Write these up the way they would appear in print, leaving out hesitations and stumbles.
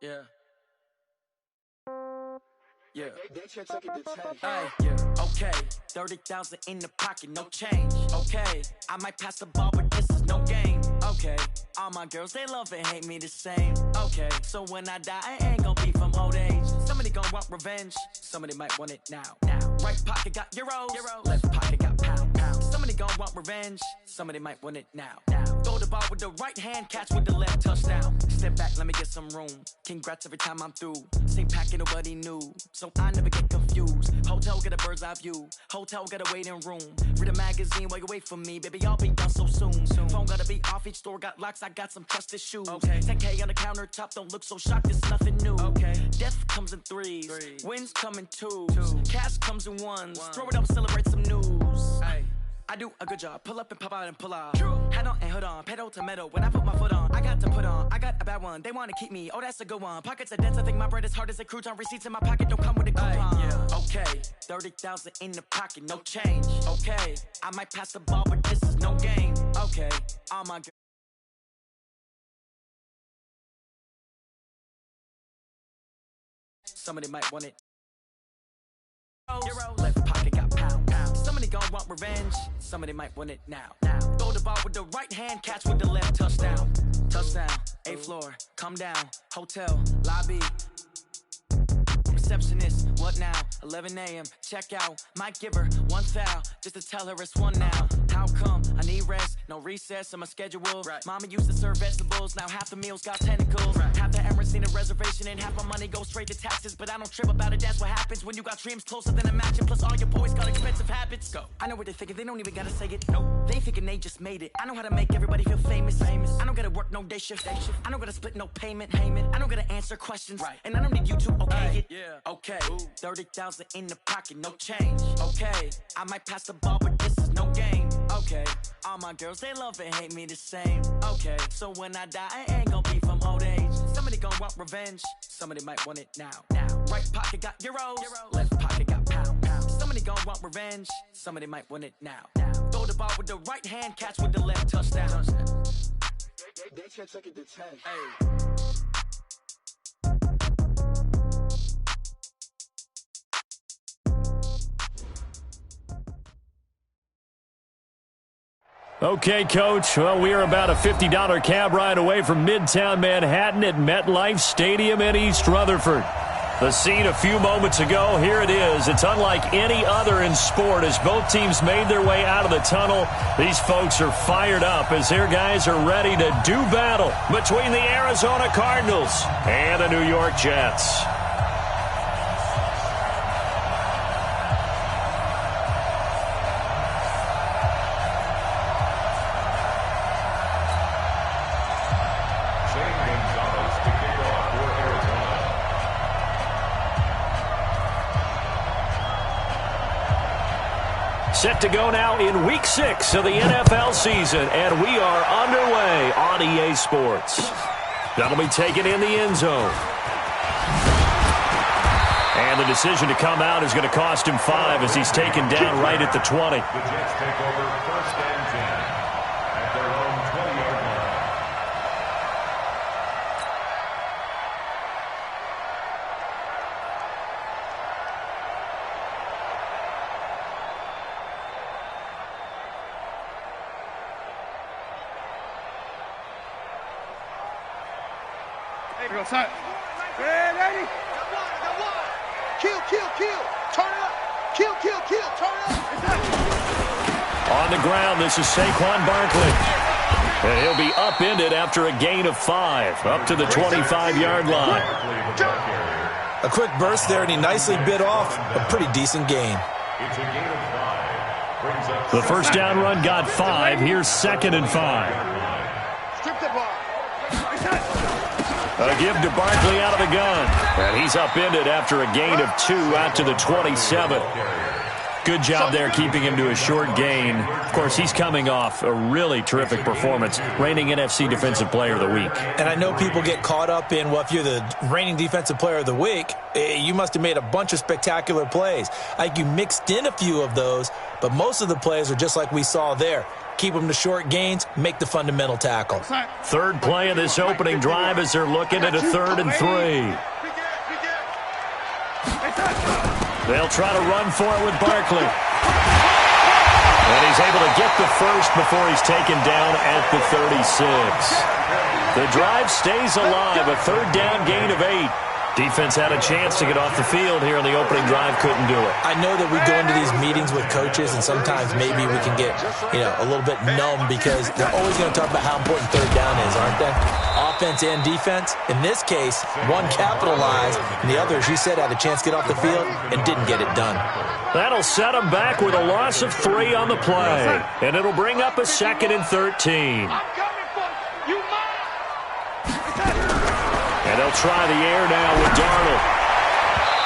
Yeah. Yeah. Hey, okay, 30,000 in the pocket, no change. Okay, I might pass the ball, but this is no game. Okay, all my girls, they love and hate me the same. Okay, so when I die, I ain't gonna be from old age. Somebody gonna want revenge, somebody might want it now. Right pocket got euros, left pocket got pound. Somebody gonna want revenge, somebody might want it now. Throw the ball with the right hand, catch with the left, touchdown. Step back, let me get some room. Congrats every time I'm through. Same packet, nobody knew, so I never get confused. Hotel get a bird's eye view, hotel get a waiting room. Read a magazine while you wait for me, baby, I'll be done so soon. Phone gotta be off, each store got locks, I got some trusted shoes. 10K on the countertop, don't look so shocked, it's nothing new. Death comes in threes, wins come in twos, cash comes in ones. Throw it up, celebrate some news. I do a good job, pull up and pop out and pull out. Head on and hood on, pedal to metal. When I put my foot on, I got to put on. I got a bad one, they wanna keep me, oh that's a good one. Pockets are dense, I think my bread is hard as a crouton. Receipts in my pocket don't come with a coupon. Okay, 30,000 in the pocket, no change. Okay, I might pass the ball, but this is no game. Okay, all my girls. Somebody might want it. Left pocket got pound. Somebody gon' want revenge, somebody might want it now. Throw the ball with the right hand, catch with the left, touchdown. Touchdown, 8th floor, come down, hotel, lobby. Receptionist, what now? 11 a.m., check out. Might give her one foul, just to tell her it's one now. How come? I need rest, no recess in my schedule. Mama used to serve vegetables, now half the meals got tentacles. Half the errands need a reservation and half my money goes straight to taxes. But I don't trip about it, that's what happens when you got dreams closer than a match. And plus all your boys got expensive habits. Go. I know what they're thinking, they don't even gotta say it. Nope. They thinking they just made it. I know how to make everybody feel famous. I don't gotta work no day shift. I don't gotta split no payment. I don't gotta answer questions. And I don't need you to okay it. Okay, 30,000 in the pocket, no change. Okay, I might pass the ball, but this is no game. Okay, all my girls, they love and hate me the same. Okay, so when I die, I ain't gonna be from old age. Somebody gonna want revenge, somebody might want it now. Right pocket got euros, left pocket got pound. Somebody gonna want revenge, somebody might want it now. Throw the ball with the right hand, catch with the left, touchdown. They can't take it to 10. Okay, Coach. Well, we are about a $50 cab ride away from Midtown Manhattan at MetLife Stadium in East Rutherford. The scene a few moments ago, here it is. It's unlike any other in sport as both teams made their way out of the tunnel. These folks are fired up as their guys are ready to do battle between the Arizona Cardinals and the New York Jets. Set to go now in Week 6 of the NFL season, and we are underway on EA Sports. That'll be taken in the end zone. And the decision to come out is going to cost him 5 as he's taken down right at the 20. The Jets take over 1st and 10 at their own 20-yard line. Here goes, son. Ready? Kill. Turn it up. Kill. Turn it up. On the ground, this is Saquon Barkley. And he'll be upended after a gain of 5, up to the 25-yard line. A quick burst there, and he nicely bit off a pretty decent gain. It's a gain of 5. The first down run got 5. Here's 2nd and 5. Strip the ball. A give to Barkley out of the gun. And he's upended after a gain of 2 out to the 27. Good job there keeping him to a short gain. Of course, he's coming off a really terrific performance, reigning NFC Defensive Player of the Week. And I know people get caught up in, well, if you're the reigning Defensive Player of the Week, you must have made a bunch of spectacular plays. I think you mixed in a few of those, but most of the plays are just like we saw there. Keep them to short gains, make the fundamental tackle. Third play of this opening drive as they're looking at a 3rd and 3. They'll try to run for it with Barkley. And he's able to get the first before he's taken down at the 36. The drive stays alive, a 3rd down gain of 8. Defense had a chance to get off the field here on the opening drive, couldn't do it. I know that we go into these meetings with coaches, and sometimes maybe we can get, a little bit numb because they're always going to talk about how important 3rd down is, aren't they? Offense and defense. In this case, one capitalized, and the other, as you said, had a chance to get off the field and didn't get it done. That'll set them back with a loss of 3 on the play, and it'll bring up a 2nd and 13. And they'll try the air now with Darnold.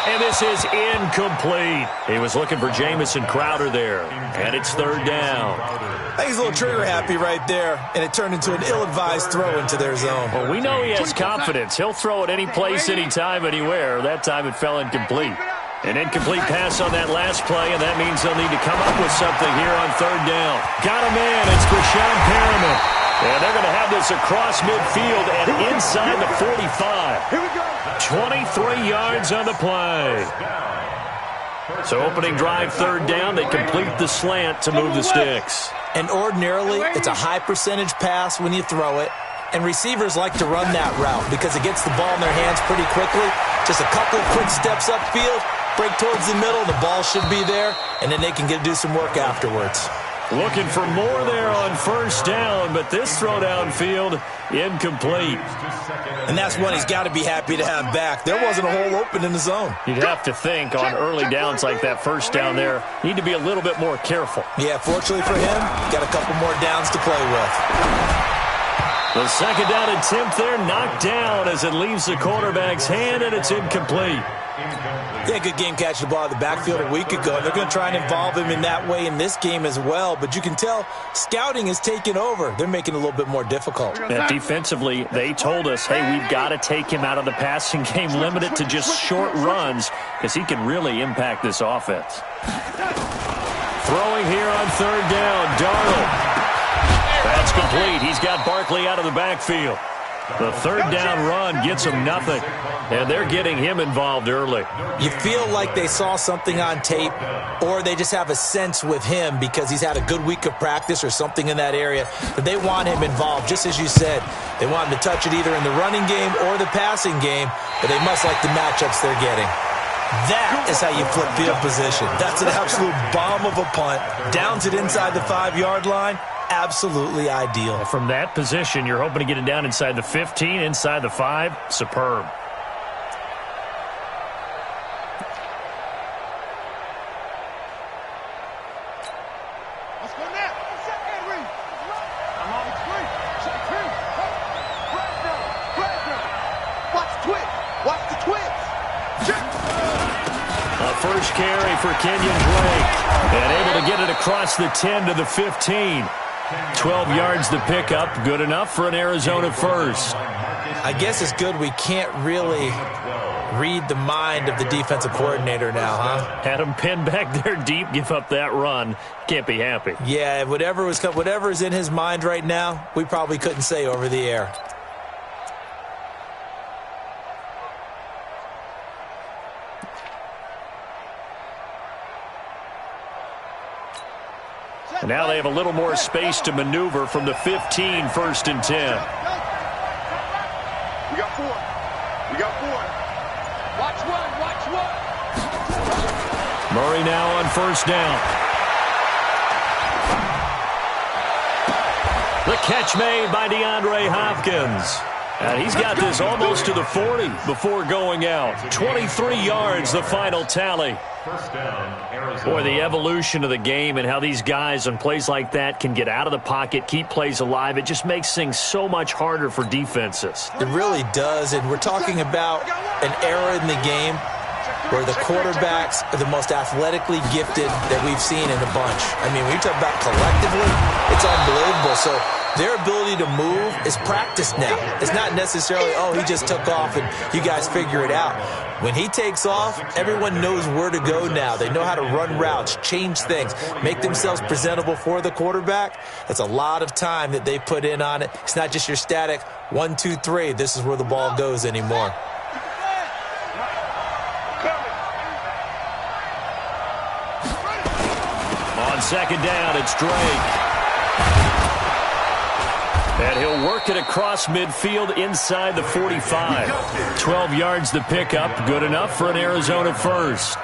And this is incomplete. He was looking for Jamison Crowder there. And it's 3rd down. I think he's a little trigger happy right there, and it turned into an ill-advised throw into their zone. Well, we know he has confidence. He'll throw it any place, anytime, anywhere. That time it fell incomplete. An incomplete pass on that last play, and that means they'll need to come up with something here on 3rd down. Got a man. It's Brashad Perriman. And they're going to have this across midfield and inside the 45. 23 yards on the play. So opening drive, 3rd down. They complete the slant to move the sticks. And ordinarily, it's a high percentage pass when you throw it. And receivers like to run that route because it gets the ball in their hands pretty quickly. Just a couple of quick steps upfield, break towards the middle, the ball should be there, and then they can do some work afterwards. Looking for more there on 1st down, but this throw downfield, incomplete. And that's one he's got to be happy to have back. There wasn't a hole open in the zone. You'd have to think on early downs like that 1st down there, need to be a little bit more careful. Yeah, fortunately for him, got a couple more downs to play with. The 2nd down attempt there knocked down as it leaves the quarterback's hand, and it's incomplete. Yeah, good game catching the ball at the backfield a week ago. They're going to try and involve him in that way in this game as well. But you can tell scouting is taking over. They're making it a little bit more difficult. And defensively, they told us, hey, we've got to take him out of the passing game, limit it to just short runs because he can really impact this offense. Throwing here on 3rd down, Darnold. That's complete. He's got Barkley out of the backfield. The 3rd down run gets him nothing, and they're getting him involved early. You feel like they saw something on tape, or they just have a sense with him because he's had a good week of practice or something in that area that they want him involved. Just as you said, they want him to touch it either in the running game or the passing game, but they must like the matchups they're getting. That is how you flip field position. That's an absolute bomb of a punt. Downs it inside the 5-yard line. Absolutely ideal. From that position, you're hoping to get it down inside the 15, inside the 5. Superb. Let's go now. I'm on the screen. Watch the twist. Watch the twist. A first carry for Kenyon Drake. And able to get it across the 10 to the 15. 12 yards to pick up. Good enough for an Arizona first. I guess it's good we can't really read the mind of the defensive coordinator now, huh? Had him pinned back there deep, give up that run. Can't be happy. Yeah, whatever is in his mind right now, we probably couldn't say over the air. And now they have a little more space to maneuver from the 15, 1st and 10. We got 4. Watch one. Murray now on 1st down. The catch made by DeAndre Hopkins. And he's got this almost to the 40 before going out. 23 yards, the final tally. Boy, the evolution of the game and how these guys on plays like that can get out of the pocket, keep plays alive, it just makes things so much harder for defenses. It really does, and we're talking about an era in the game where the quarterbacks are the most athletically gifted that we've seen in a bunch. I mean, when you talk about collectively, it's unbelievable. So their ability to move is practiced now. It's not necessarily, oh, he just took off and you guys figure it out. When he takes off, everyone knows where to go now. They know how to run routes, change things, make themselves presentable for the quarterback. That's a lot of time that they put in on it. It's not just your static 1, 2, 3. This is where the ball goes anymore. On second down, it's Drake. And he'll work it across midfield inside the 45. 12 yards to pick up. Good enough for an Arizona first.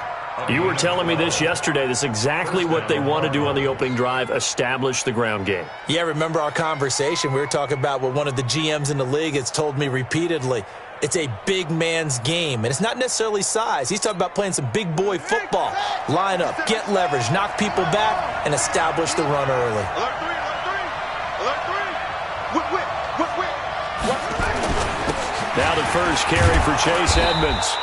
You were telling me this yesterday. This is exactly what they want to do on the opening drive, establish the ground game. Yeah, remember our conversation? We were talking about what one of the GMs in the league has told me repeatedly. It's a big man's game, and it's not necessarily size. He's talking about playing some big boy football. Line up, get leverage, knock people back, and establish the run early. Now the first carry for Chase Edmonds.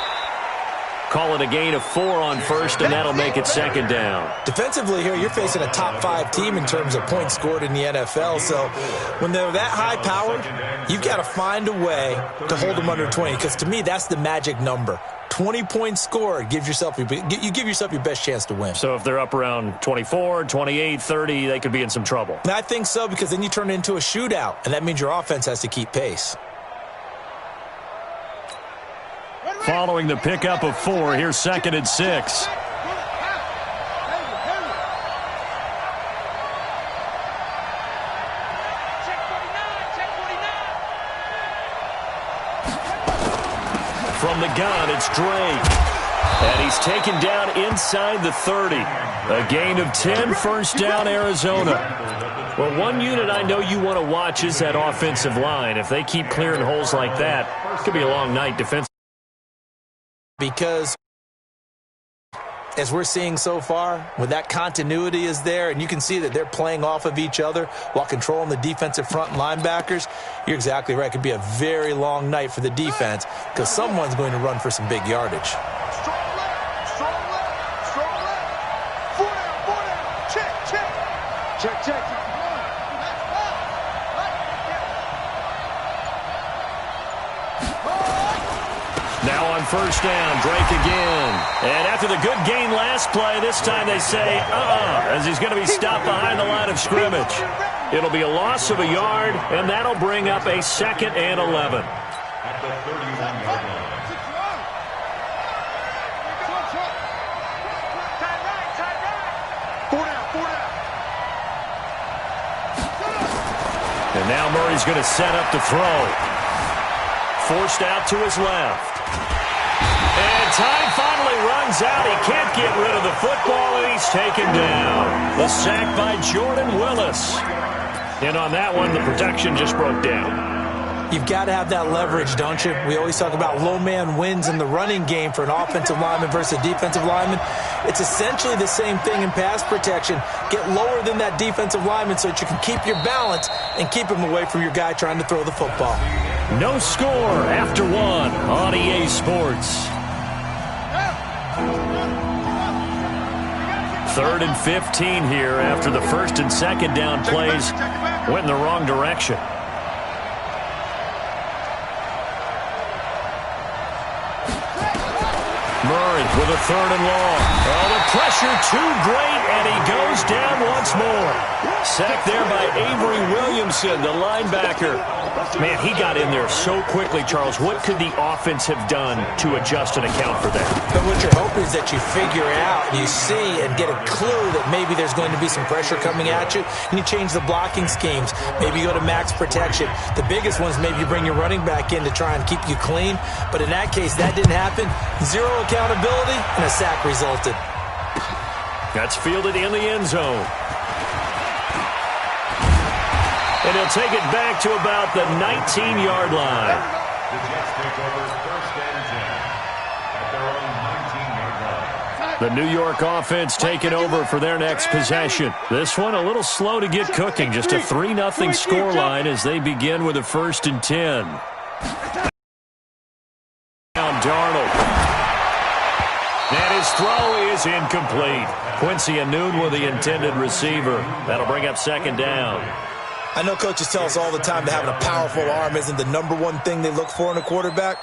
Call it a gain of 4 on first, and that'll make it second down. Defensively here, you're facing a top 5 team in terms of points scored in the NFL. So when they're that high-powered, you've got to find a way to hold them under 20, because to me, that's the magic number. 20 points scored, you give yourself your best chance to win. So if they're up around 24, 28, 30, they could be in some trouble. And I think so, because then you turn it into a shootout, and that means your offense has to keep pace. Following the pickup of 4, here's second and 6. From the gun, it's Drake. And he's taken down inside the 30. A gain of 10, first down, Arizona. Well, one unit I know you want to watch is that offensive line. If they keep clearing holes like that, it could be a long night defensively. Because as we're seeing so far, when that continuity is there, and you can see that they're playing off of each other while controlling the defensive front linebackers, you're exactly right. It could be a very long night for the defense, because someone's going to run for some big yardage. Strong left. 4 down. Check. Now on first down, Drake again. And after the good gain last play, this time they say, as he's going to be stopped behind the line of scrimmage. It'll be a loss of a yard, and that'll bring up a 2nd and 11. At the 31-yard line. And now Murray's going to set up to throw. Forced out to his left. And time finally runs out. He can't get rid of the football, and he's taken down. The sack by Jordan Willis. And on that one, the protection just broke down. You've got to have that leverage, don't you? We always talk about low man wins in the running game for an offensive lineman versus a defensive lineman. It's essentially the same thing in pass protection. Get lower than that defensive lineman so that you can keep your balance and keep him away from your guy trying to throw the football. No score after 1 on EA Sports. 3rd and 15 here after the first and second down plays went in the wrong direction. Murray with a 3rd and long. Oh, the pressure too great, and he goes down once more. Sacked there by Avery Williamson, the linebacker. Man, he got in there so quickly, Charles. What could the offense have done to adjust and account for that? But what you're hoping is that you figure out, you see, and get a clue that maybe there's going to be some pressure coming at you, and you change the blocking schemes. Maybe you go to max protection. The biggest one is maybe you bring your running back in to try and keep you clean. But in that case, that didn't happen. 0 accountability, and a sack resulted. That's fielded in the end zone. And he'll take it back to about the 19-yard line. The Jets take over 1st and 10 at their own 19-yard line. The New York offense taking over for their next possession. This one a little slow to get cooking. Just a 3-0 scoreline as they begin with a 1st and 10. Down Darnold. throw is incomplete. Quincy Anoon with the intended receiver. That'll bring up second down. I know coaches tell us all the time that having a powerful arm isn't the number one thing they look for in a quarterback.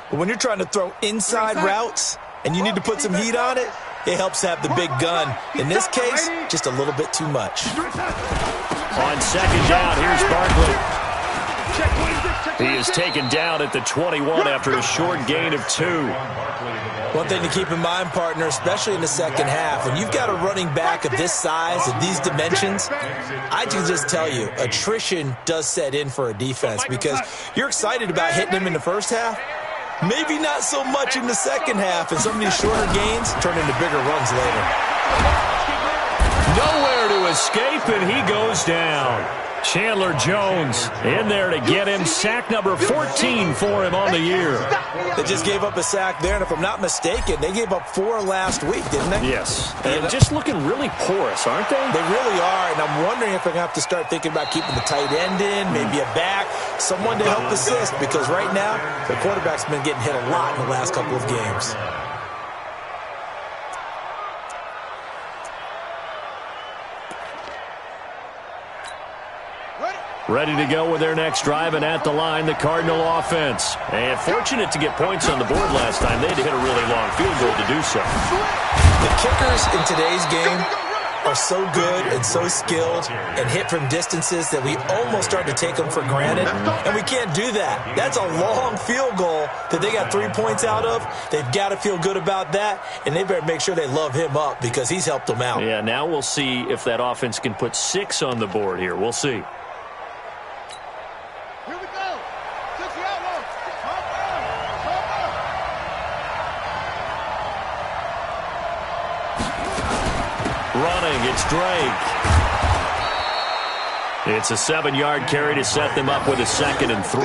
But when you're trying to throw inside routes and you need to put some heat on it, it helps to have the big gun. In this case, just a little bit too much. On second down, here's Barkley. He is taken down at the 21 after a short gain of 2. One thing to keep in mind, partner, especially in the second half, when you've got a running back of this size, of these dimensions, I can just tell you, attrition does set in for a defense because you're excited about hitting him in the first half, maybe not so much in the second half, and some of these shorter gains turn into bigger runs later. Nowhere to escape, and he goes down. Chandler Jones in there to get him. Sack number 14 for him on the year. They just gave up a sack there, and if I'm not mistaken, they gave up 4 last week, didn't they? Yes. And just looking really porous, aren't they? They really are, and I'm wondering if they're going to have to start thinking about keeping the tight end in, maybe a back, someone to help assist, because right now, the quarterback's been getting hit a lot in the last couple of games. Ready to go with their next drive, and at the line, the Cardinal offense. And fortunate to get points on the board last time. They had to hit a really long field goal to do so. The kickers in today's game are so good and so skilled and hit from distances that we almost start to take them for granted, and we can't do that. That's a long field goal that they got 3 points out of. They've got to feel good about that, and they better make sure they love him up because he's helped them out. Yeah, now we'll see if that offense can put 6 on the board here. We'll see. Running, it's Drake. It's a 7-yard carry to set them up with a 2nd and 3.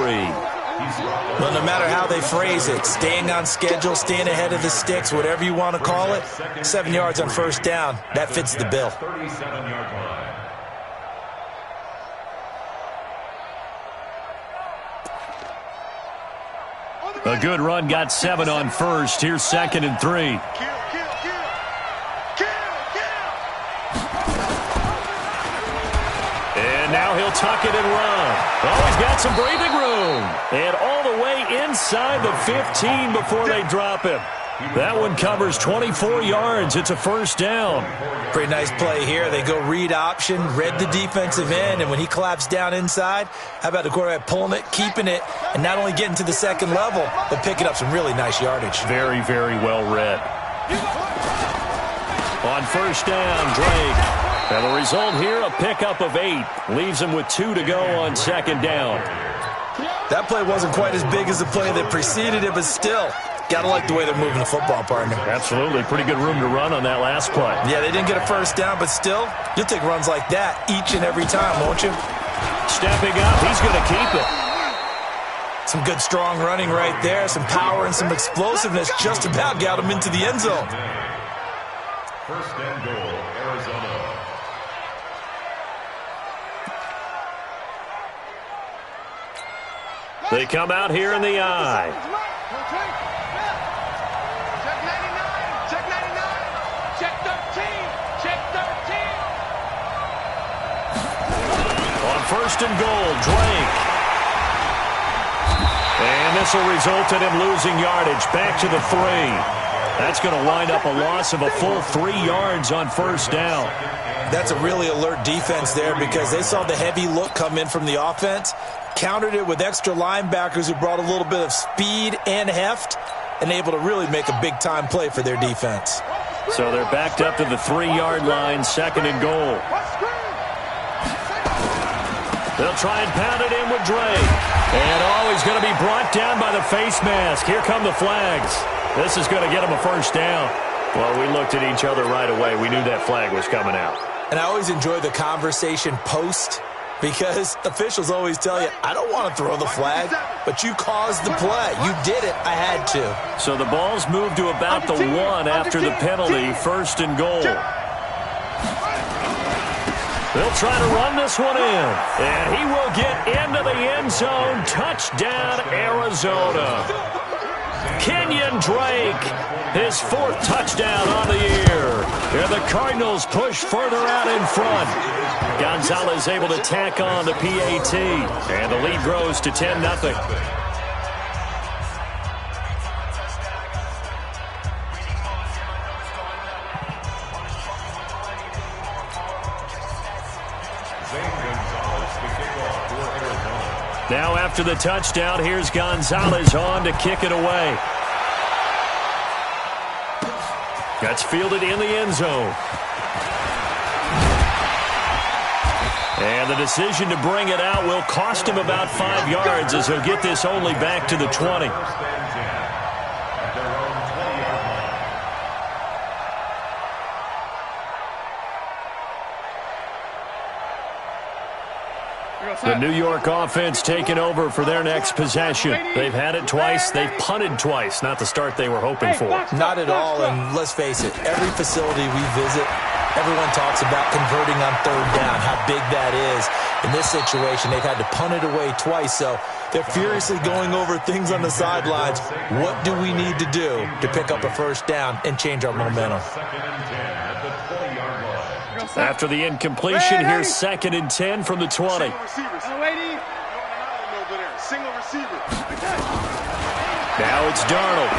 Well, no matter how they phrase it, staying on schedule, staying ahead of the sticks, whatever you want to call it, 7 yards on first down, that fits the bill. A good run got 7 on first. Here's 2nd and 3. Now he'll tuck it and run. Oh, he's got some breathing room. And all the way inside the 15 before they drop him. That one covers 24 yards. It's a first down. Pretty nice play here. They go read option, read the defensive end, and when he collapsed down inside, how about the quarterback pulling it, keeping it, and not only getting to the second level, but picking up some really nice yardage. Very, very well read. On first down, Drake. And the result here, a pickup of 8. Leaves him with 2 to go on second down. That play wasn't quite as big as the play that preceded it, but still, got to like the way they're moving the football, partner. Absolutely. Pretty good room to run on that last play. Yeah, they didn't get a first down, but still, you'll take runs like that each and every time, won't you? Stepping up, he's going to keep it. Some good, strong running right there. Some power and some explosiveness just about got him into the end zone. First and goal, Arizona. They come out here in the eye. Check 99. Check 13. Check 13. On first and goal, Drake. And this will result in him losing yardage. Back to the 3. That's going to wind up a loss of a full 3 yards on first down. That's a really alert defense there because they saw the heavy look come in from the offense, countered it with extra linebackers who brought a little bit of speed and heft, and able to really make a big-time play for their defense. So they're backed up to the 3-yard line, 2nd and goal. They'll try and pound it in with Drake. And, he's going to be brought down by the face mask. Here come the flags. This is going to get him a first down. Well, we looked at each other right away. We knew that flag was coming out. And I always enjoy the conversation post because officials always tell you, I don't want to throw the flag, but you caused the play. You did it. I had to. So the ball's moved to about the 1 after the penalty, 1st and goal. They'll try to run this one in, and he will get into the end zone. Touchdown, Arizona. Kenyon Drake, his 4th touchdown on the year. And the Cardinals push further out in front. Gonzalez able to tack on the PAT. And the lead grows to 10-0. Now after the touchdown, here's Gonzalez on to kick it away. That's fielded in the end zone. And the decision to bring it out will cost him about 5 yards as he'll get this only back to the 20. The New York offense taking over for their next possession. They've had it twice. They've punted twice. Not the start they were hoping for. Not at all, and let's face it, every facility we visit, everyone talks about converting on 3rd down, how big that is. In this situation, they've had to punt it away twice, so they're furiously going over things on the sidelines. What do we need to do to pick up a 1st down and change our momentum? After the incompletion, here's 2nd and 10 from the 20. Now it's Darnold.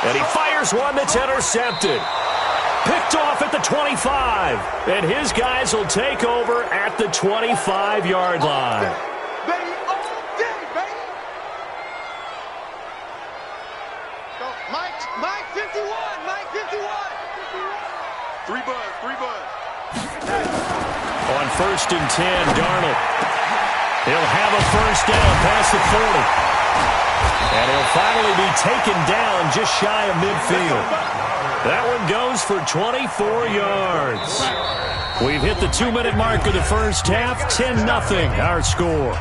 And he fires one that's intercepted. Picked off at the 25. And his guys will take over at the 25-yard line. Mike 51, Mike 51. 3 buzz. On 1st and 10, Darnold. He'll have a 1st down past the 40. And he'll finally be taken down just shy of midfield. That one goes for 24 yards. We've hit the 2-minute mark of the first half. 10-0 our score.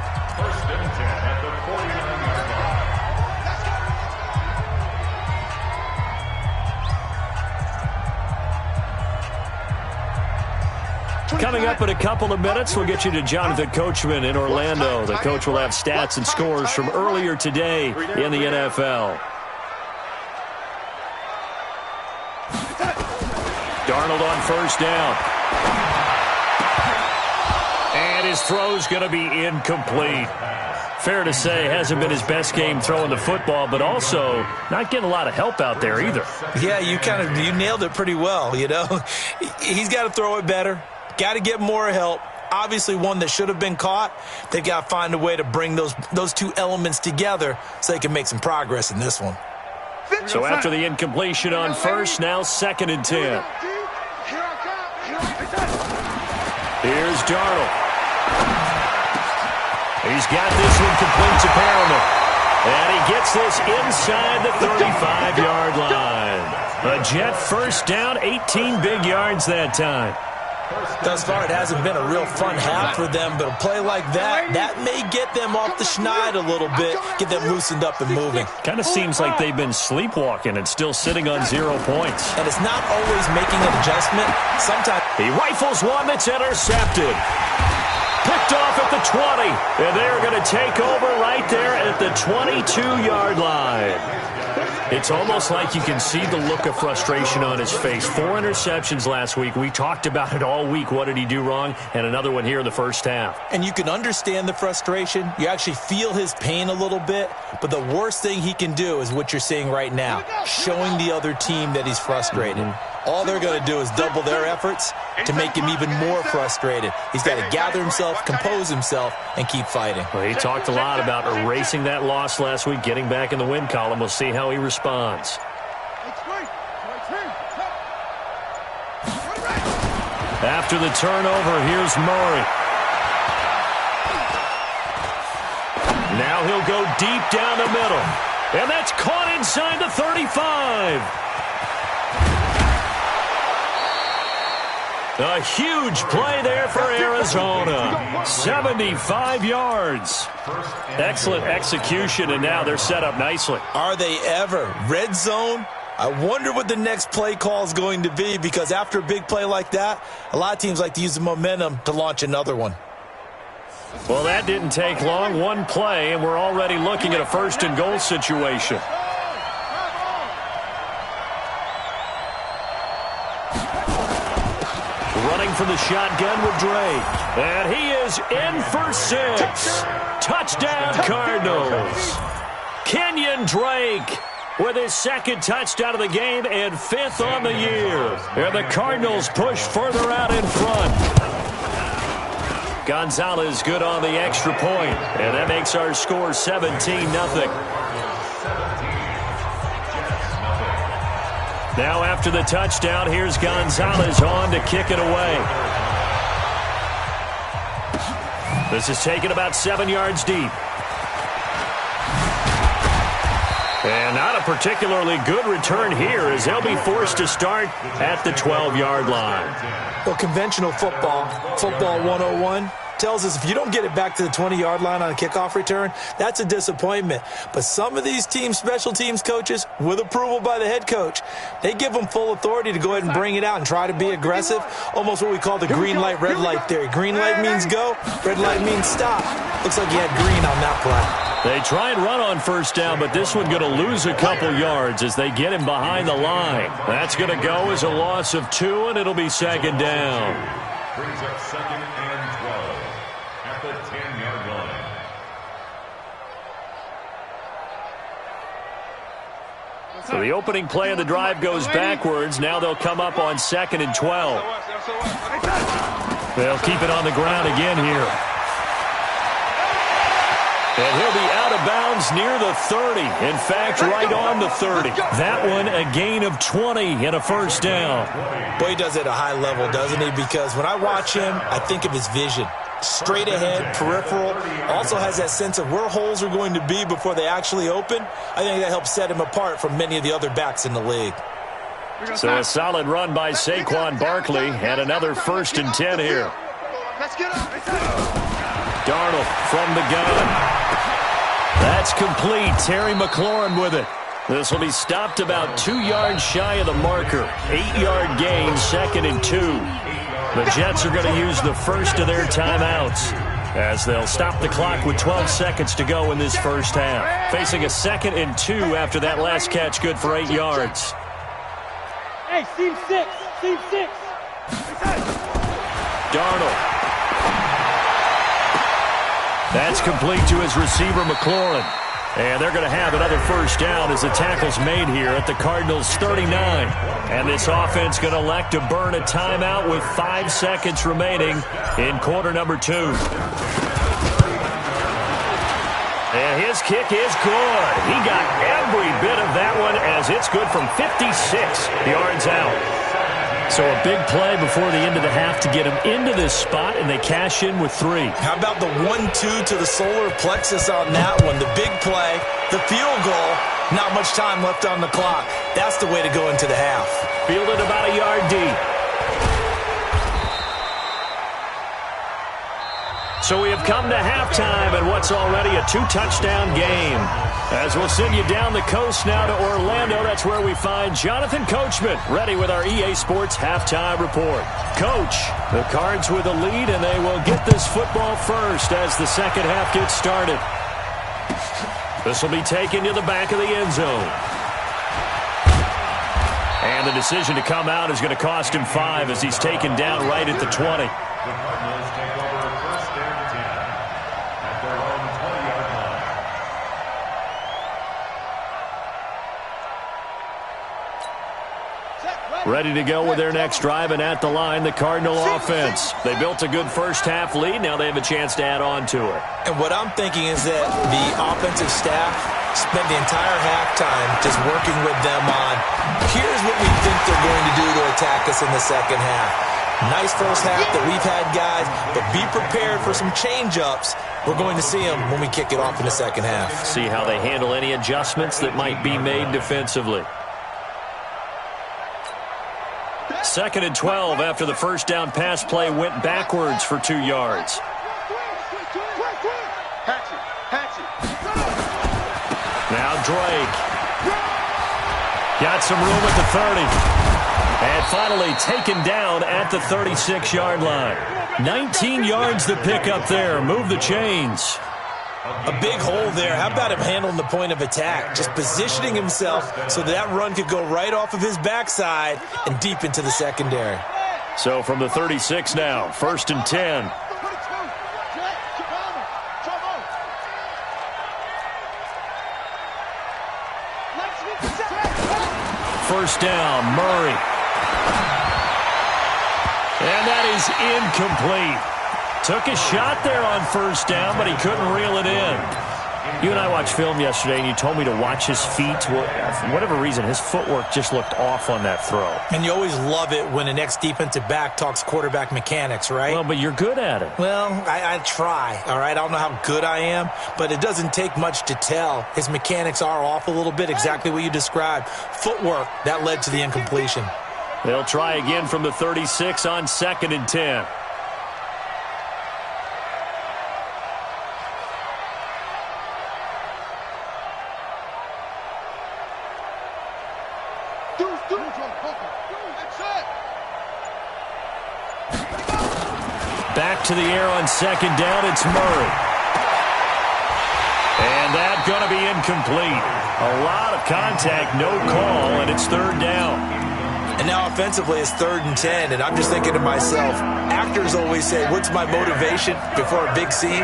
Coming up in a couple of minutes, we'll get you to Jonathan Coachman in Orlando. The coach will have stats and scores from earlier today in the NFL. Darnold on 1st down. And his throw's going to be incomplete. Fair to say, hasn't been his best game throwing the football, but also not getting a lot of help out there either. Yeah, you nailed it pretty well, you know. He's got to throw it better. Got to get more help. Obviously one that should have been caught. They've got to find a way to bring those two elements together so they can make some progress in this one. So after the incompletion on 1st, now 2nd and 10. Here's Darnold. He's got this one complete to Perriman. And he gets this inside the 35-yard line. A Jet 1st down, 18 big yards that time. Thus far, it hasn't been a real fun half for them, but a play like that may get them off the schneid a little bit, get them loosened up and moving. Kind of seems like they've been sleepwalking and still sitting on 0 points. And it's not always making an adjustment. Sometimes he rifles one that's intercepted. Picked off at the 20, and they're going to take over right there at the 22-yard line. It's almost like you can see the look of frustration on his face. 4 interceptions last week. We talked about it all week. What did he do wrong? And another one here in the first half. And you can understand the frustration. You actually feel his pain a little bit. But the worst thing he can do is what you're seeing right now, showing the other team that he's frustrated. All they're going to do is double their efforts to make him even more frustrated. He's got to gather himself, compose himself, and keep fighting. Well, he talked a lot about erasing that loss last week, getting back in the win column. We'll see how he responds. After the turnover, here's Murray. Now he'll go deep down the middle. And that's caught inside the 35. A huge play there for Arizona. 75 yards. Excellent execution, and now they're set up nicely. Are they ever? Red zone? I wonder what the next play call is going to be, because after a big play like that, a lot of teams like to use the momentum to launch another one. Well, that didn't take long. One play, and we're already looking at a first-and-goal situation. Running from the shotgun with Drake. And he is in for 6. Touchdown, Cardinals. Kenyon Drake with his second touchdown of the game and 5th on the year. And the Cardinals push further out in front. Gonzalez good on the extra point, and that makes our score 17-0. Now after the touchdown, here's Gonzalez on to kick it away. This is taken about 7 yards deep. And not a particularly good return here as they'll be forced to start at the 12-yard line. Well, conventional football 101, tells us if you don't get it back to the 20-yard line on a kickoff return, that's a disappointment. But some of these teams, special teams coaches, with approval by the head coach, they give them full authority to go ahead and bring it out and try to be aggressive, almost what we call the green light, red light theory. Green light means go, red light means stop. Looks like he had green on that play. They try and run on first down, but this one going to lose a couple yards as they get him behind the line. That's going to go as a loss of 2, and it'll be second down. Brings up 2nd and 12 at the 10-yard line. So the opening play of the drive goes backwards. Now they'll come up on 2nd and 12. They'll keep it on the ground again here. And he'll be out of bounds near the 30. In fact, right on the 30. That one a gain of 20 and a first down. Boy, he does it at a high level, doesn't he? Because when I watch him, I think of his vision. Straight ahead, peripheral. Also has that sense of where holes are going to be before they actually open. I think that helps set him apart from many of the other backs in the league. So a solid run by Saquon Barkley and another 1st and 10 here. Darnold from the gun. That's complete. Terry McLaurin with it. This will be stopped about 2 yards shy of the marker. 8-yard gain, 2nd and 2. The Jets are going to use the first of their timeouts as they'll stop the clock with 12 seconds to go in this first half. Facing a 2nd and 2 after that last catch, good for 8 yards. Hey, team 6. Darnold. That's complete to his receiver, McLaurin. And they're going to have another first down as the tackle's made here at the Cardinals' 39. And this offense going to elect to burn a timeout with 5 seconds remaining in quarter number 2. And his kick is good. He got every bit of that one as it's good from 56 yards out. So a big play before the end of the half to get him into this spot, and they cash in with 3. How about the 1-2 to the solar plexus on that one? The big play, the field goal, not much time left on the clock. That's the way to go into the half. Fielded about a yard deep. So we have come to halftime in what's already a 2-touchdown game. As we'll send you down the coast now to Orlando, that's where we find Jonathan Coachman, ready with our EA Sports Halftime Report. Coach, the Cards with a lead, and they will get this football first as the second half gets started. This will be taken to the back of the end zone. And the decision to come out is going to cost him 5 as he's taken down right at the 20. The Cardinals take over 1st and 10 at their own 20-yard line. Ready to go with their next drive, and at the line, the Cardinal offense. They built a good first half lead. Now they have a chance to add on to it. And what I'm thinking is that the offensive staff spent the entire halftime just working with them on, here's what we think they're going to do to attack us in the second half. Nice first half that we've had, guys, but be prepared for some change-ups. We're going to see them when we kick it off in the second half. See how they handle any adjustments that might be made defensively. 2nd and 12 after the first down pass play went backwards for 2 yards. Now Drake. Got some room at the 30. And finally taken down at the 36-yard line. 19 yards to pick up there. Move the chains. A big hole there. How about him handling the point of attack? Just positioning himself so that run could go right off of his backside and deep into the secondary. So from the 36 now, 1st and 10. First down, Murray. And that is incomplete. Took a shot there on 1st down, but he couldn't reel it in. You and I watched film yesterday, and you told me to watch his feet. Well, for whatever reason, his footwork just looked off on that throw. And you always love it when an ex-defensive back talks quarterback mechanics, right? Well, but you're good at it. Well, I try, all right? I don't know how good I am, but it doesn't take much to tell. His mechanics are off a little bit, exactly what you described. Footwork, that led to the incompletion. They'll try again from the 36 on 2nd and 10. Back to the air on 2nd down, it's Murray. And that's going to be incomplete. A lot of contact, no call, and it's 3rd down. And now offensively it's 3rd and 10, and I'm just thinking to myself, actors always say, what's my motivation before a big scene?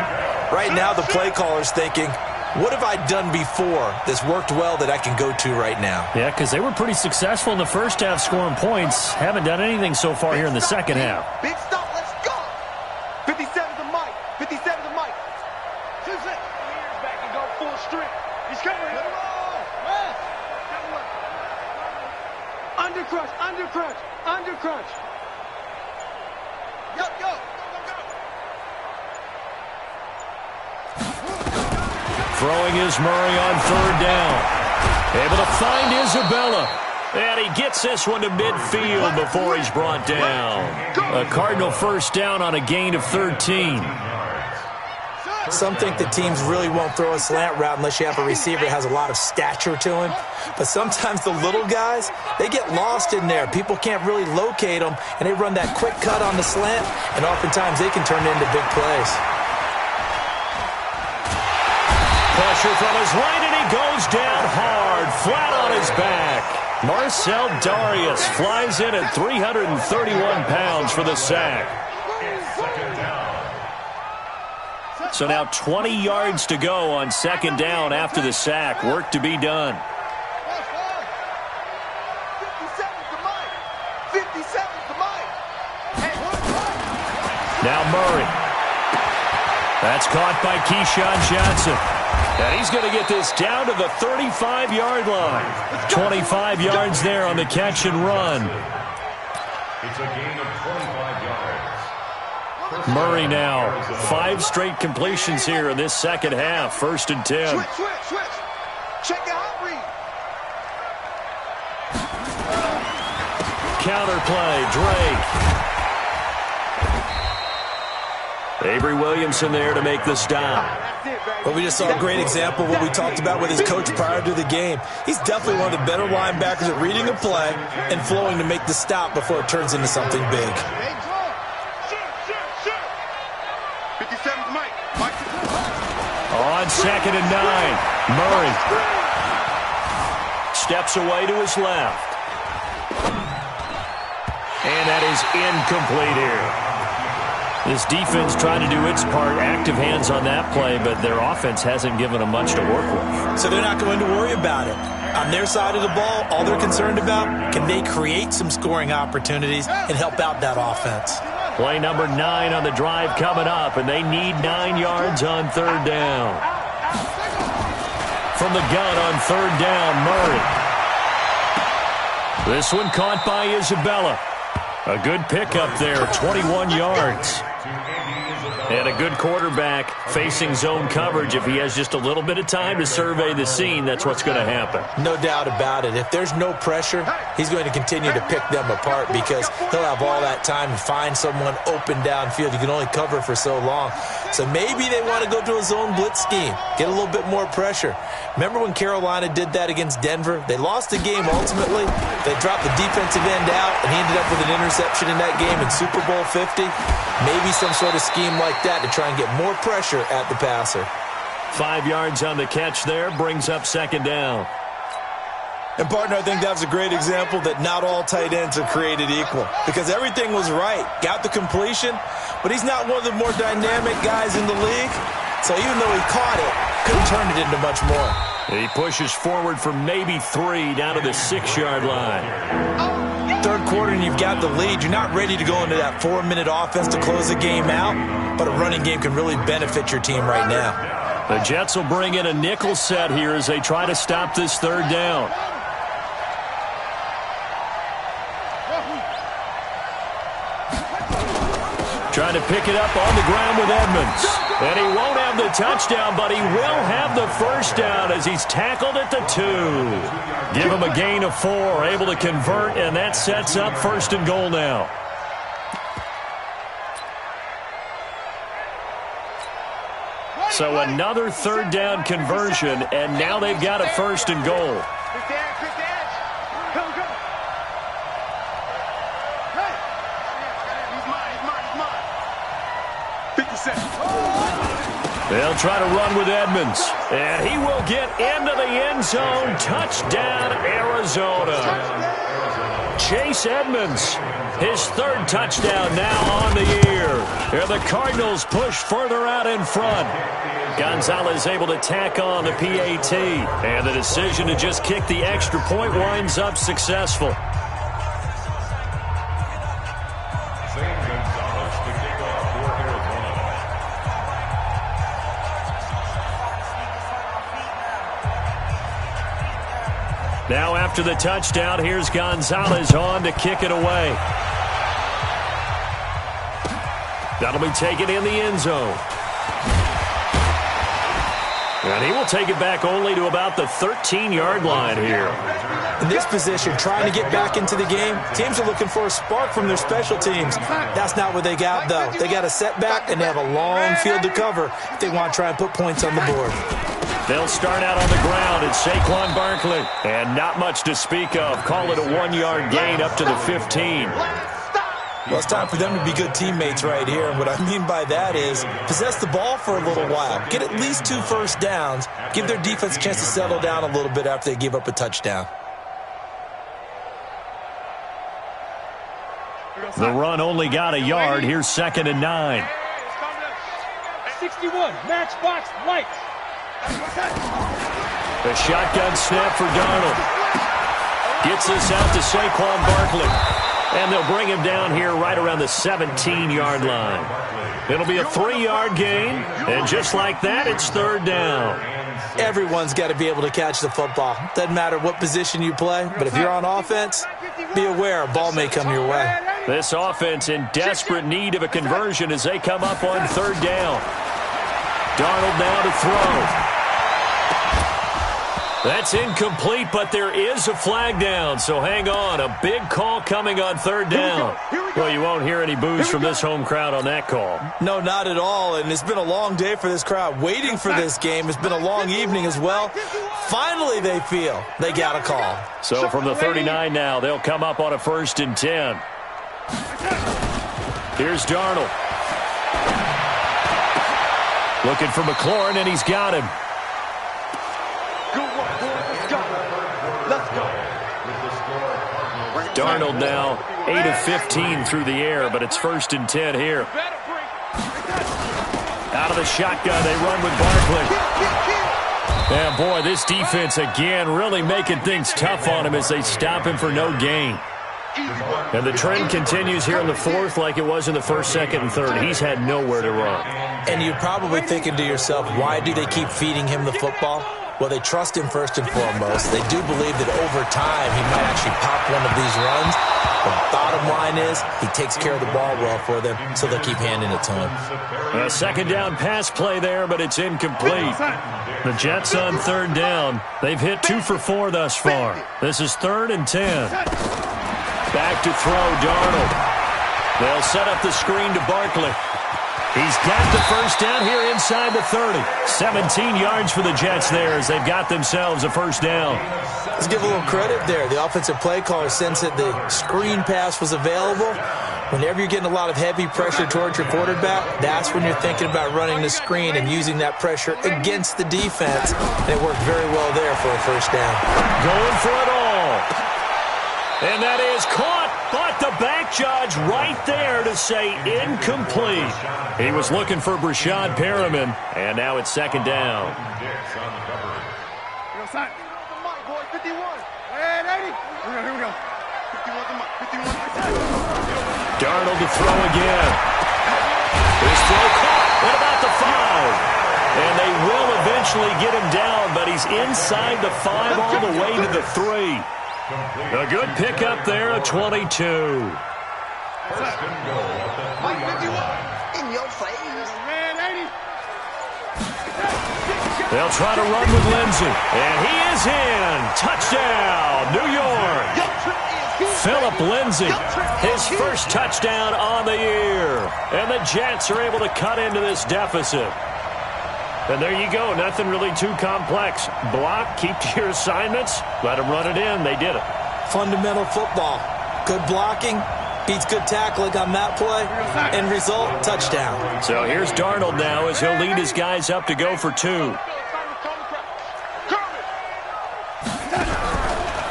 Right now the play caller's thinking, what have I done before that's worked well that I can go to right now? Yeah, because they were pretty successful in the first half scoring points. Haven't done anything so far here in the second half. Big stop, let's go. 57 to Mike. 57 to Mike. 2-6. Years back and go full strength. He's coming. Under crunch, under crunch, under crunch. Go, go, go, go. Throwing is Murray on 3rd down. Able to find Isabella. And he gets this one to midfield before he's brought down. A Cardinal 1st down on a gain of 13. Some think that teams really won't throw a slant route unless you have a receiver that has a lot of stature to him. But sometimes the little guys, they get lost in there. People can't really locate them, and they run that quick cut on the slant, and oftentimes they can turn into big plays. Pressure from his right, and he goes down hard, flat on his back. Marcel Darius flies in at 331 pounds for the sack. So now 20 yards to go on 2nd down after the sack. Work to be done. 57 to Mike. 57 to Mike. Now Murray. That's caught by Keyshawn Johnson. And he's going to get this down to the 35-yard line. 25 yards there on the catch and run. It's a gain of 25 yards. Murray now, 5 straight completions here in this second half. 1st and 10. Switch, switch, switch. Check your hot read. Counterplay, Drake. Avery Williamson there to make the stop. Well, we just saw a great example of what we talked about with his coach prior to the game. He's definitely one of the better linebackers at reading a play and flowing to make the stop before it turns into something big. 57 to Mike. Mike. On 2nd and 9, Murray steps away to his left. And that is incomplete here. This defense trying to do its part, active hands on that play, but their offense hasn't given them much to work with. So they're not going to worry about it. On their side of the ball, all they're concerned about, can they create some scoring opportunities and help out that offense? Play number 9 on the drive coming up, and they need 9 yards on 3rd down. From the gun on 3rd down, Murray. This one caught by Isabella. A good pickup there, 21 yards. And a good quarterback facing zone coverage. If he has just a little bit of time to survey the scene, that's what's going to happen. No doubt about it. If there's no pressure, he's going to continue to pick them apart because he'll have all that time to find someone open downfield. You can only cover for so long. So maybe they want to go to a zone blitz scheme, get a little bit more pressure. Remember when Carolina did that against Denver? They lost the game ultimately. They dropped the defensive end out, and he ended up with an interception in that game in Super Bowl 50. Maybe some sort of scheme like that to try and get more pressure at the passer. 5 yards on the catch there, brings up second down. And, partner, I think that was a great example that not all tight ends are created equal because everything was right. Got the completion, but he's not one of the more dynamic guys in the league. So even though he caught it, couldn't turn it into much more. He pushes forward for maybe 3 down to the 6-yard line. Third quarter and you've got the lead. You're not ready to go into that 4-minute offense to close the game out, but a running game can really benefit your team right now. The Jets will bring in a nickel set here as they try to stop this third down. Trying to pick it up on the ground with Edmonds. And he won't have the touchdown, but he will have the first down as he's tackled at the 2. Give him a gain of 4, able to convert, and that sets up first and goal now. So another third down conversion, and now they've got a first and goal. They'll try to run with Edmonds, and he will get into the end zone. Touchdown, Arizona. Chase Edmonds, his third touchdown now on the year. And the Cardinals push further out in front. Gonzalez able to tack on the PAT, and the decision to just kick the extra point winds up successful. Now after the touchdown, here's Gonzalez on to kick it away. That'll be taken in the end zone. And he will take it back only to about the 13-yard line here. In this position, trying to get back into the game, teams are looking for a spark from their special teams. That's not what they got, though. They got a setback, and they have a long field to cover if they want to try and put points on the board. They'll start out on the ground. It's Saquon Barkley. And not much to speak of. Call it a 1-yard gain up to the 15. Well, it's time for them to be good teammates right here. And what I mean by that is possess the ball for a little while. Get at least 2 first downs. Give their defense a chance to settle down a little bit after they give up a touchdown. The run only got a yard. Here's 2nd and 9. 61, matchbox, lights. The shotgun snap for Darnold. Gets this out to Saquon Barkley. And they'll bring him down here right around the 17-yard line. It'll be a 3-yard gain. And just like that, it's third down. Everyone's got to be able to catch the football. Doesn't matter what position you play, but if you're on offense, be aware a ball may come your way. This offense in desperate need of a conversion as they come up on third down. Darnold now to throw. That's incomplete, but there is a flag down, so hang on. A big call coming on third down. Well, you won't hear any boos from this home crowd on that call. No, not at all, and it's been a long day for this crowd. Waiting for this game. It's been a long evening as well. Finally, they feel they got a call. So from the 39 now, they'll come up on a 1st and 10. Here's Darnold. Looking for McLaurin, and he's got him. Darnold now 8 of 15 through the air, but it's 1st and 10 here. Out of the shotgun, they run with Barkley. And boy, this defense again really making things tough on him as they stop him for no gain. And the trend continues here in the 4th like it was in the 1st, 2nd, and 3rd. He's had nowhere to run. And you're probably thinking to yourself, why do they keep feeding him the football? Well, they trust him first and foremost. They do believe that over time he might actually pop one of these runs. The bottom line is he takes care of the ball well for them, so they'll keep handing it to him. A 2nd down pass play there, but it's incomplete. The Jets on third down. They've hit 2 for 4 thus far. This is 3rd and 10. Back to throw, Darnold. They'll set up the screen to Barkley. He's got the first down here inside the 30. 17 yards for the Jets there as they've got themselves a first down. Let's give a little credit there. The offensive play caller sensed that the screen pass was available. Whenever you're getting a lot of heavy pressure towards your quarterback, that's when you're thinking about running the screen and using that pressure against the defense. And it worked very well there for a first down. Going for it all. And that is caught, but the back judge right there to say incomplete. He was looking for Brashad Perriman, and now it's second down. Darnold to throw again. His throw caught at about the 5. And they will eventually get him down, but he's inside the 5 all the way to the 3. A good pickup there at 22. In your face. They'll try to run with Lindsey. And he is in. Touchdown, New York. Philip Lindsey, his first touchdown on the year. And the Jets are able to cut into this deficit. And there you go. Nothing really too complex. Block, keep to your assignments, let them run it in. They did it. Fundamental football. Good blocking beats good tackling on that play. End result, touchdown. So here's Darnold now as he'll lead his guys up to go for 2.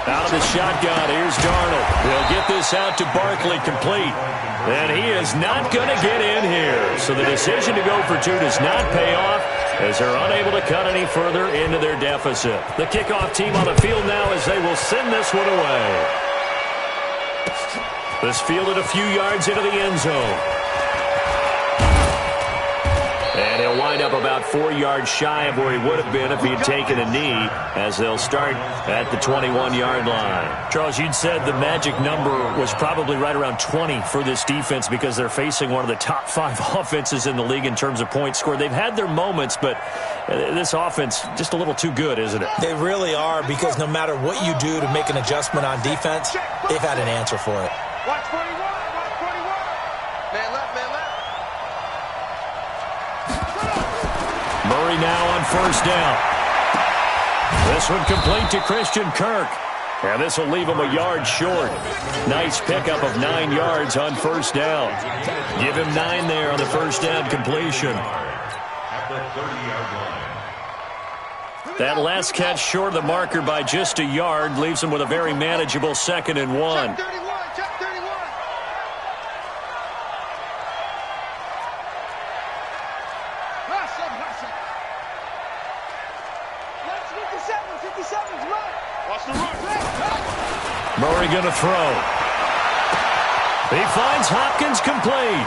Out of the shotgun, here's Darnold. He'll get this out to Barkley complete. And he is not going to get in here. So the decision to go for 2 does not pay off as they're unable to cut any further into their deficit. The kickoff team on the field now as they will send this one away. This fielded a few yards into the end zone. And he'll wind up about 4 yards shy of where he would have been if he had taken a knee as they'll start at the 21-yard line. Charles, you'd said the magic number was probably right around 20 for this defense because they're facing one of the top 5 offenses in the league in terms of points scored. They've had their moments, but this offense just a little too good, isn't it? They really are, because no matter what you do to make an adjustment on defense, they've had an answer for it. Watch 41, watch 41. Man left, man left. Murray now on first down. This one complete to Christian Kirk. And this will leave him a yard short. Nice pickup of 9 yards on first down. Give him 9 there on the first down completion. That last catch short of the marker by just a yard leaves him with a very manageable 2nd and 1. Check 31, check 31. Let's 57's right. Watch the run. Murray going to throw. He finds Hopkins complete.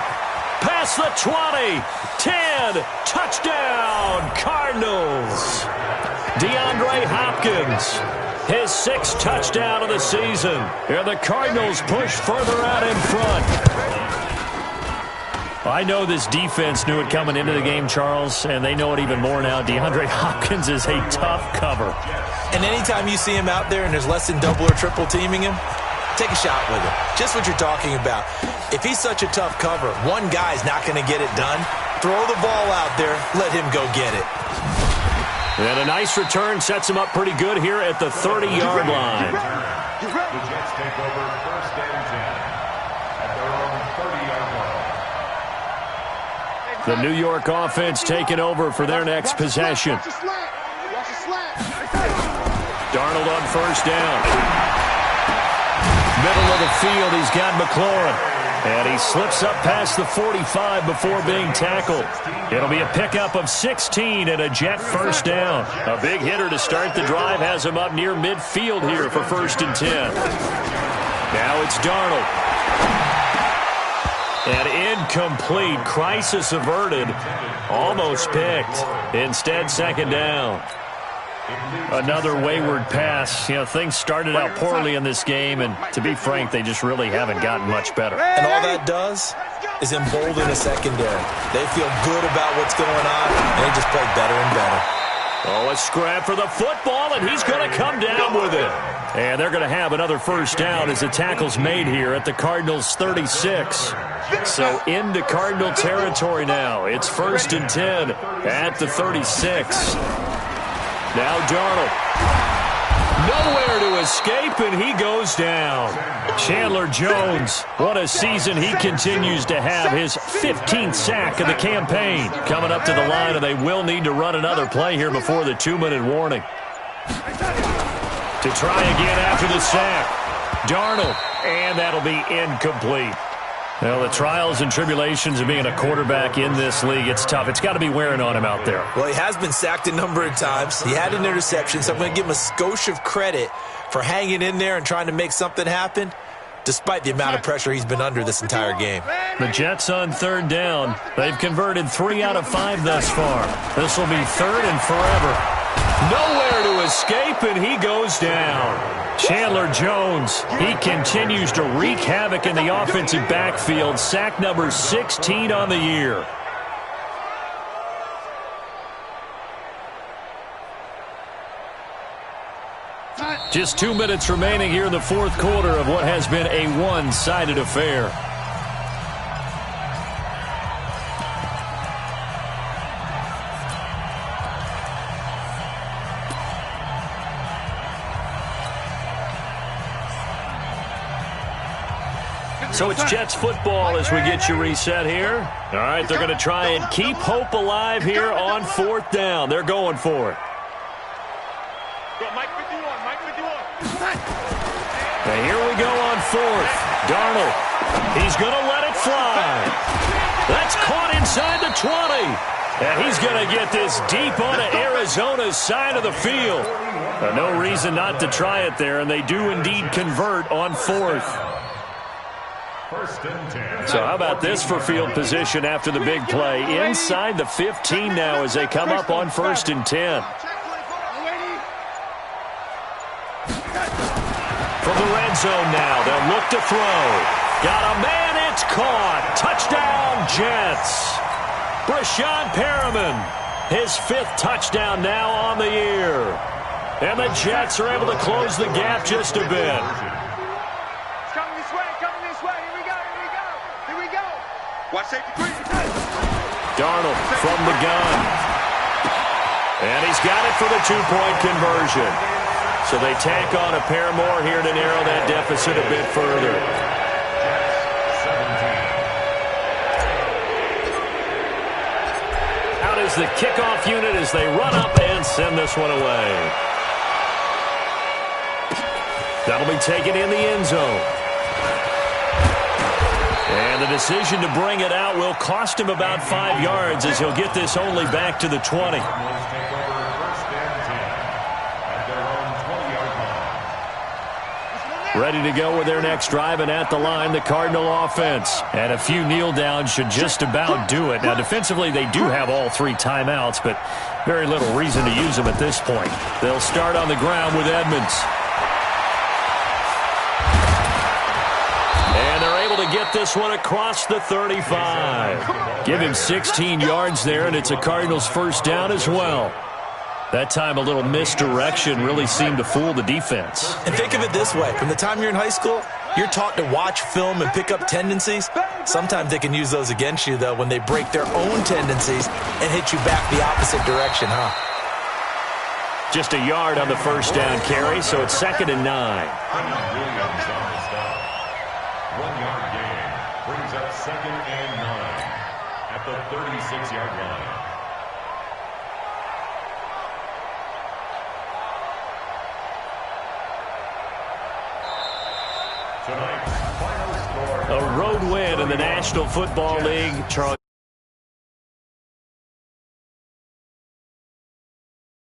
Past the 20. 10. Touchdown, Cardinals. DeAndre Hopkins, his 6th touchdown of the season. And the Cardinals push further out in front. I know this defense knew it coming into the game, Charles, and they know it even more now. DeAndre Hopkins is a tough cover. And anytime you see him out there and there's less than double or triple teaming him, take a shot with him. Just what you're talking about. If he's such a tough cover, one guy's not going to get it done. Throw the ball out there. Let him go get it. And a nice return sets him up pretty good here at the 30-yard line. The Jets take over first and 10 at their own 30-yard line. The New York offense taking over for their next possession. Darnold on first down. Middle of the field, he's got McLaurin. And he slips up past the 45 before being tackled. It'll be a pickup of 16 and a Jet first down. A big hitter to start the drive has him up near midfield here for first and 10. Now it's Darnold. And incomplete. Crisis averted. Almost picked. Instead, second down. Another wayward pass. You know, things started out poorly in this game, and to be frank, they just really haven't gotten much better. And all that does is embolden the secondary. They feel good about what's going on, and they just play better and better. Oh, a scrap for the football, and he's going to come down with it. And they're going to have another first down as the tackle's made here at the Cardinals' 36. So into Cardinal territory now. It's 1st and 10 at the 36. Now Darnold. Nowhere to escape, and he goes down. Chandler Jones, what a season he continues to have. His 15th sack of the campaign. Coming up to the line, and they will need to run another play here before the 2-minute warning. To try again after the sack. Darnold, and that'll be incomplete. Well, the trials and tribulations of being a quarterback in this league, it's tough. It's got to be wearing on him out there. Well, he has been sacked a number of times. He had an interception, so I'm going to give him a skosh of credit for hanging in there and trying to make something happen, despite the amount of pressure he's been under this entire game. The Jets on 3rd down. They've converted 3 out of 5 thus far. This will be 3rd and forever. Nowhere to escape, and he goes down. Chandler Jones, he continues to wreak havoc in the offensive backfield. Sack number 16 on the year. Just 2 minutes remaining here in the 4th quarter of what has been a one-sided affair. So it's Jets football as we get you reset here. All right, they're going to try and keep hope alive here on 4th down. They're going for it. And here we go on 4th. Darnold, he's going to let it fly. That's caught inside the 20. And he's going to get this deep onto Arizona's side of the field. No reason not to try it there, and they do indeed convert on 4th. So how about this for field position after the big play? Inside the 15 now as they come up on 1st and 10. From the red zone now, they'll look to throw. Got a man, it's caught. Touchdown, Jets. Brashad Perriman, his 5th touchdown now on the year. And the Jets are able to close the gap just a bit. Darnold from the gun. And he's got it for the 2-point conversion. So they tack on a pair more here to narrow that deficit a bit further. Out is the kickoff unit as they run up and send this one away. That'll be taken in the end zone. And the decision to bring it out will cost him about 5 yards as he'll get this only back to the 20. Ready to go with their next drive, and at the line, the Cardinal offense. And a few kneel downs should just about do it. Now, defensively, they do have all 3 timeouts, but very little reason to use them at this point. They'll start on the ground with Edmonds. And they're able to get this one across the 35. Give him 16 yards there, and it's a Cardinals first down as well. That time a little misdirection really seemed to fool the defense. And think of it this way. From the time you're in high school, you're taught to watch film and pick up tendencies. Sometimes they can use those against you, though, when they break their own tendencies and hit you back the opposite direction, huh? Just a yard on the first down carry, so it's 2nd and 9. 1-yard gain brings up 2nd and 9 at the 36-yard line. A road win in the National Football League. Charles